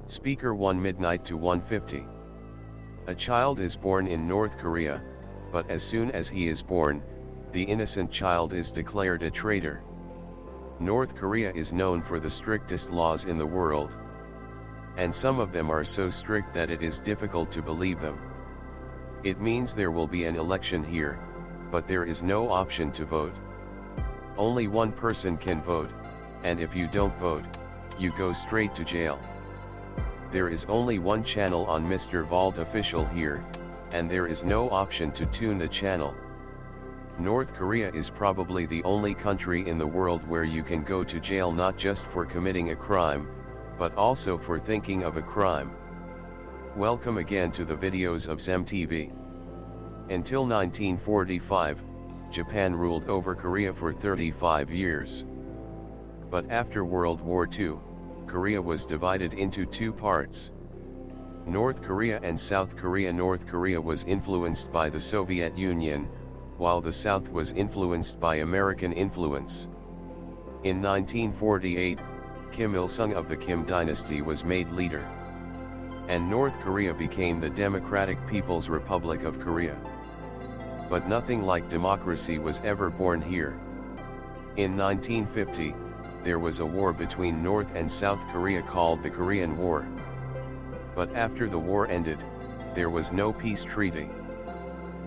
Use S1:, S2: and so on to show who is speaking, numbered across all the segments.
S1: Speaker 1 midnight to 1:50. A child is born in North Korea, but as soon as he is born, the innocent child is declared a traitor. North Korea is known for the strictest laws in the world. And some of them are so strict that it is difficult to believe them. It means there will be an election here, but there is no option to vote. Only one person can vote, and if you don't vote, you go straight to jail. There is only one channel on Mr. Vault official here, and there is no option to tune the channel. North Korea is probably the only country in the world where you can go to jail not just for committing a crime, but also for thinking of a crime. Welcome again to the videos of Zem TV. Until 1945, Japan ruled over Korea for 35 years. But after World War II, Korea was divided into two parts: North Korea and South Korea. North Korea was influenced by the Soviet Union, while the South was influenced by American influence. In 1948, Kim Il-sung of the Kim dynasty was made leader, and North Korea became the Democratic People's Republic of Korea. But nothing like democracy was ever born here. In 1950, there was a war between North and South Korea called the Korean War. But after the war ended, there was no peace treaty.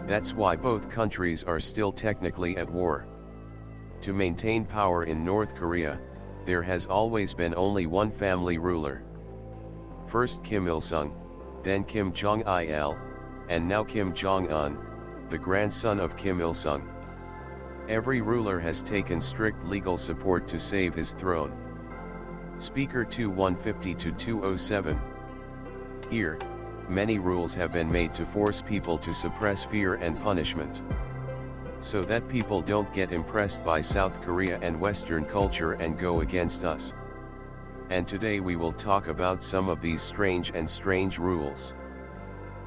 S1: That's why both countries are still technically at war. To maintain power in North Korea, there has always been only one family ruler. First Kim Il-sung, then Kim Jong-il, and now Kim Jong-un, the grandson of Kim Il-sung. Every ruler has taken strict legal support to save his throne. Speaker 2 150 to 207. Here, many rules have been made to force people to suppress fear and punishment, so that people don't get impressed by South Korea and Western culture and go against us. And today we will talk about some of these strange rules.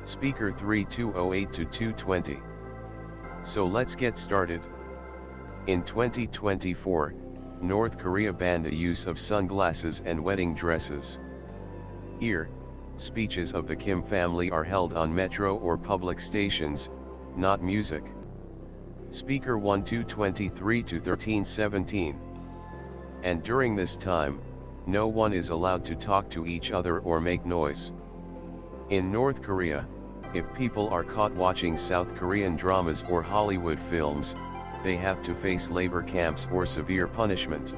S1: Speaker 3208 to 220. So let's get started. In 2024, North Korea banned the use of sunglasses and wedding dresses. Here, speeches of the Kim family are held on metro or public stations, not music. Speaker 1 223 to 1317. And during this time, no one is allowed to talk to each other or make noise. In North Korea, if people are caught watching South Korean dramas or Hollywood films, they have to face labor camps or severe punishment.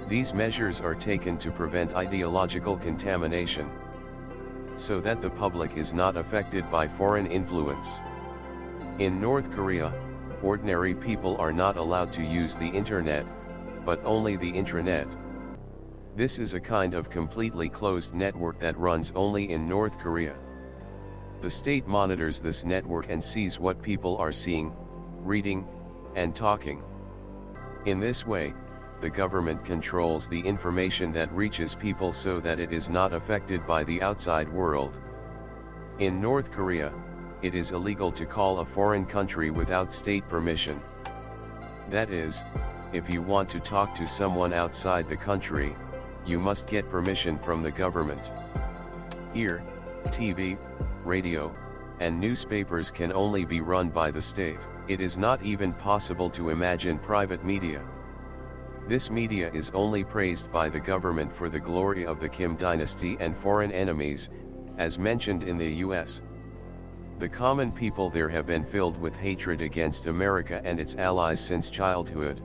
S1: These measures are taken to prevent ideological contamination, so that the public is not affected by foreign influence. In North Korea, ordinary people are not allowed to use the internet, but only the intranet. This is a kind of completely closed network that runs only in North Korea. The state monitors this network and sees what people are seeing, reading, and talking. In this way, the government controls the information that reaches people so that it is not affected by the outside world. In North Korea, it is illegal to call a foreign country without state permission. That is, if you want to talk to someone outside the country, you must get permission from the government. Here, TV, radio, and newspapers can only be run by the state. It is not even possible to imagine private media. This media is only praised by the government for the glory of the Kim dynasty and foreign enemies, as mentioned in the US. The common people there have been filled with hatred against America and its allies since childhood.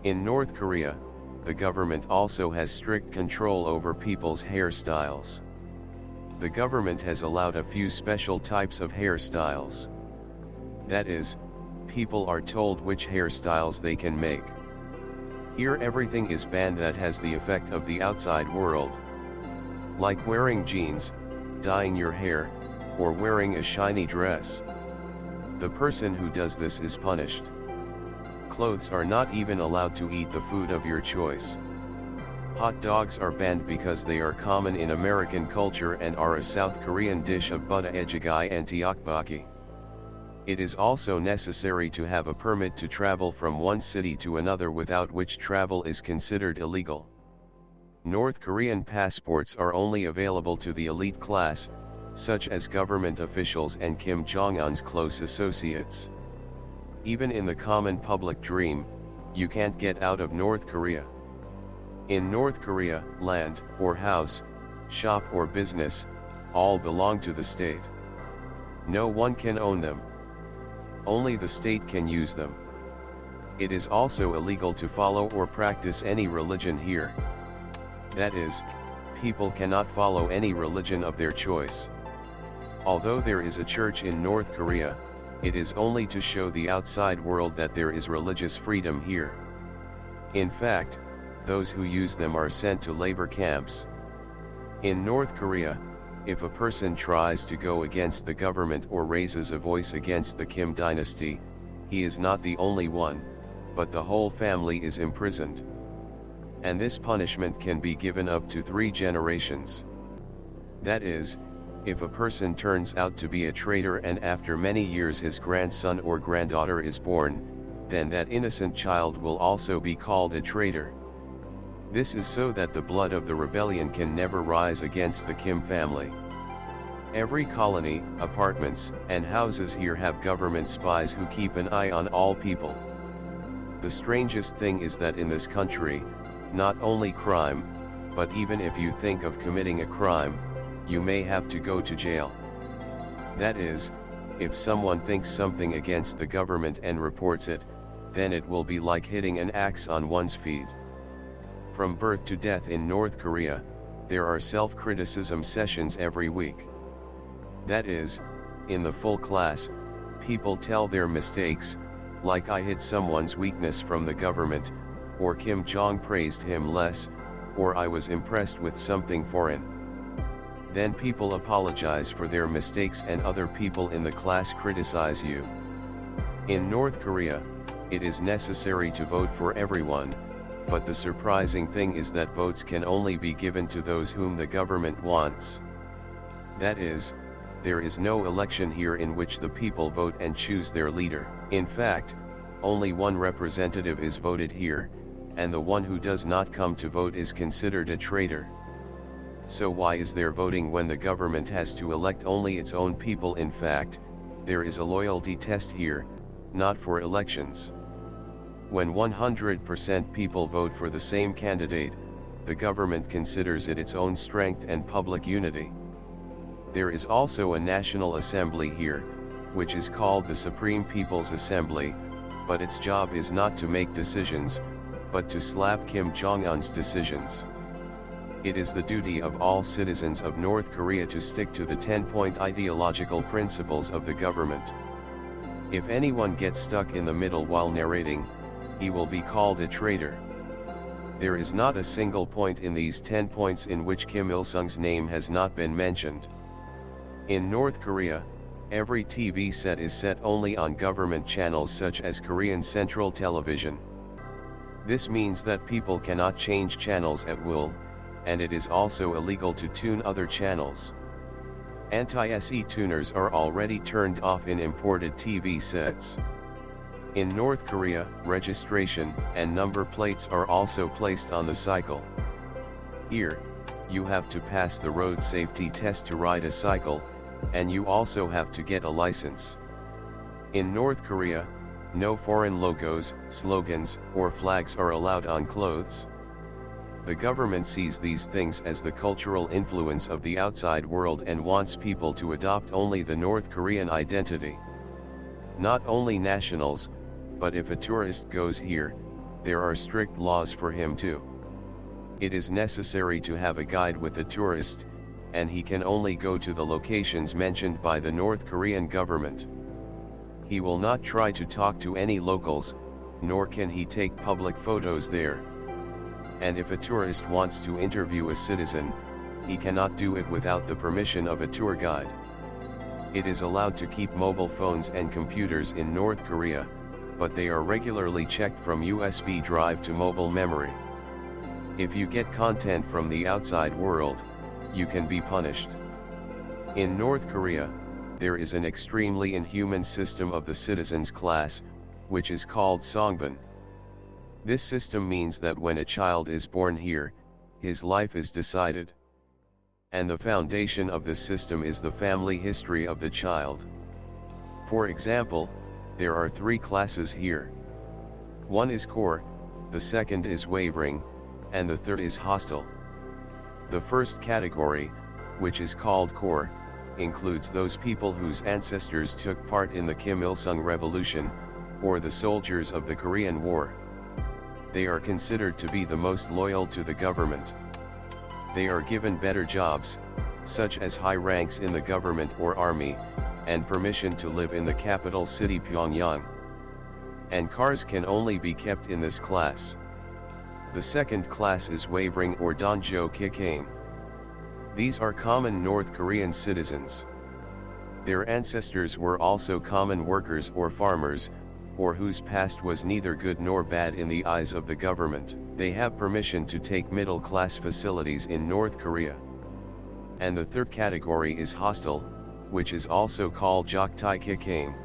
S1: In North Korea, the government also has strict control over people's hairstyles. The government has allowed a few special types of hairstyles. That is, people are told which hairstyles they can make. Here everything is banned that has the effect of the outside world. Like wearing jeans, dyeing your hair, or wearing a shiny dress. The person who does this is punished. Clothes are not even allowed to eat the food of your choice. Hot dogs are banned because they are common in American culture and are a South Korean dish of butter ejjigae and tteokbokki. It is also necessary to have a permit to travel from one city to another, without which travel is considered illegal. North Korean passports are only available to the elite class, such as government officials and Kim Jong-un's close associates. Even in the common public dream, you can't get out of North Korea. In North Korea, land, or house, shop or business, all belong to the state. No one can own them. Only the state can use them. It is also illegal to follow or practice any religion here. That is, people cannot follow any religion of their choice. Although there is a church in North Korea, it is only to show the outside world that there is religious freedom here. In fact, those who use them are sent to labor camps. In North Korea, if a person tries to go against the government or raises a voice against the Kim dynasty, he is not the only one, but the whole family is imprisoned. And this punishment can be given up to 3 generations. That is, if a person turns out to be a traitor and after many years his grandson or granddaughter is born, then that innocent child will also be called a traitor. This is so that the blood of the rebellion can never rise against the Kim family. Every colony, apartments, and houses here have government spies who keep an eye on all people. The strangest thing is that in this country, not only crime, but even if you think of committing a crime, you may have to go to jail. That is, if someone thinks something against the government and reports it, then it will be like hitting an axe on one's feet. From birth to death in North Korea, there are self-criticism sessions every week. That is, in the full class, people tell their mistakes, like I hid someone's weakness from the government, or Kim Jong praised him less, or I was impressed with something foreign. Then people apologize for their mistakes and other people in the class criticize you. In North Korea, it is necessary to vote for everyone, but the surprising thing is that votes can only be given to those whom the government wants. That is, there is no election here in which the people vote and choose their leader. In fact, only one representative is voted here, and the one who does not come to vote is considered a traitor. So why is there voting when the government has to elect only its own people? In fact, there is a loyalty test here, not for elections. When 100% people vote for the same candidate, the government considers it its own strength and public unity. There is also a National Assembly here, which is called the Supreme People's Assembly, but its job is not to make decisions, but to slap Kim Jong-un's decisions. It is the duty of all citizens of North Korea to stick to the 10-point ideological principles of the government. If anyone gets stuck in the middle while narrating, he will be called a traitor. There is not a single point in these 10 points in which Kim Il-sung's name has not been mentioned. In North Korea, every TV set is set only on government channels such as Korean Central Television. This means that people cannot change channels at will, and it is also illegal to tune other channels. Anti-SE tuners are already turned off in imported TV sets. In North Korea, registration and number plates are also placed on the cycle. Here, you have to pass the road safety test to ride a cycle, and you also have to get a license. In North Korea, no foreign logos, slogans, or flags are allowed on clothes. The government sees these things as the cultural influence of the outside world and wants people to adopt only the North Korean identity. Not only nationals, but if a tourist goes here, there are strict laws for him too. It is necessary to have a guide with a tourist, and he can only go to the locations mentioned by the North Korean government. He will not try to talk to any locals, nor can he take public photos there. And if a tourist wants to interview a citizen, he cannot do it without the permission of a tour guide. It is allowed to keep mobile phones and computers in North Korea, but they are regularly checked from USB drive to mobile memory. If you get content from the outside world, you can be punished. In North Korea, there is an extremely inhuman system of the citizens class, which is called songbun. This system means that when a child is born here, his life is decided. And the foundation of this system is the family history of the child. For example, there are three classes here. One is core, the second is wavering, and the third is hostile. The first category, which is called core, includes those people whose ancestors took part in the Kim Il-sung Revolution, or the soldiers of the Korean War. They are considered to be the most loyal to the government. They are given better jobs, such as high ranks in the government or army, and permission to live in the capital city Pyongyang. And cars can only be kept in this class. The second class is wavering or Donjo Kikane. These are common North Korean citizens. Their ancestors were also common workers or farmers, or whose past was neither good nor bad in the eyes of the government. They have permission to take middle-class facilities in North Korea. And the third category is hostile, which is also called Joktae Kikane.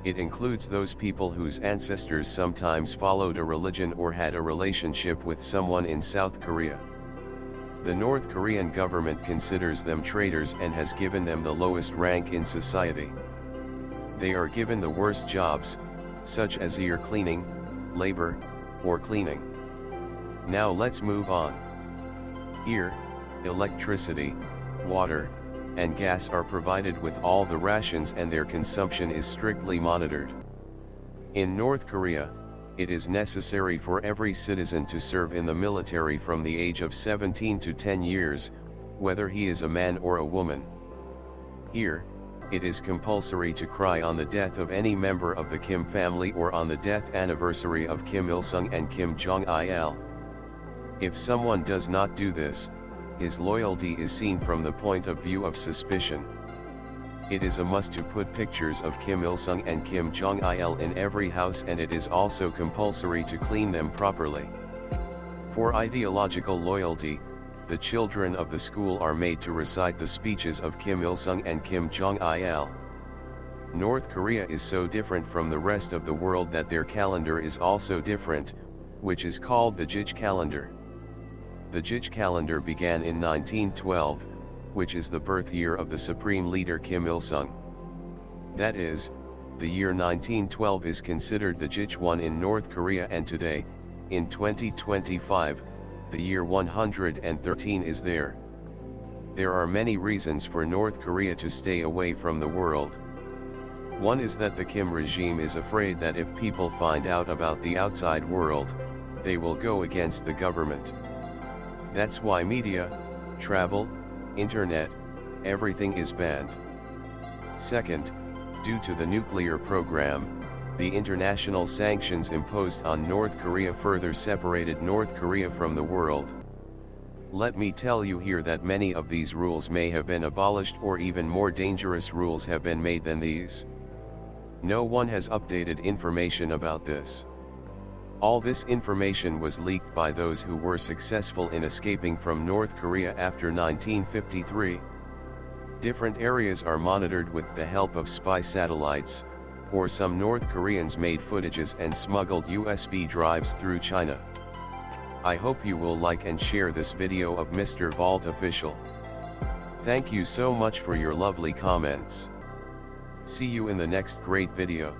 S1: It includes those people whose ancestors sometimes followed a religion or had a relationship with someone in South Korea. The North Korean government considers them traitors and has given them the lowest rank in society. They are given the worst jobs, such as ear cleaning, labor, or cleaning. Now let's move on. Here, electricity, water, and gas are provided with all the rations and their consumption is strictly monitored. In North Korea, it is necessary for every citizen to serve in the military from the age of 17 to 10 years, whether he is a man or a woman. Here, it is compulsory to cry on the death of any member of the Kim family or on the death anniversary of Kim Il-sung and Kim Jong-il. If someone does not do this, his loyalty is seen from the point of view of suspicion. It is a must to put pictures of Kim Il-sung and Kim Jong-il in every house, and it is also compulsory to clean them properly. For ideological loyalty, the children of the school are made to recite the speeches of Kim Il-sung and Kim Jong-il. North Korea is so different from the rest of the world that their calendar is also different, which is called the Jij calendar. The Jij calendar began in 1912, which is the birth year of the supreme leader Kim Il-sung. That is, the year 1912 is considered the Jij one in North Korea, and today, in 2025, the year 113 is there. There are many reasons for North Korea to stay away from the world. One is that the Kim regime is afraid that if people find out about the outside world, they will go against the government. That's why media, travel, internet, everything is banned. Second, due to the nuclear program, the international sanctions imposed on North Korea further separated North Korea from the world. Let me tell you here that many of these rules may have been abolished, or even more dangerous rules have been made than these. No one has updated information about this. All this information was leaked by those who were successful in escaping from North Korea after 1953. Different areas are monitored with the help of spy satellites, or some North Koreans made footages and smuggled USB drives through China. I hope you will like and share this video of Mr. Vault Official. Thank you so much for your lovely comments. See you in the next great video.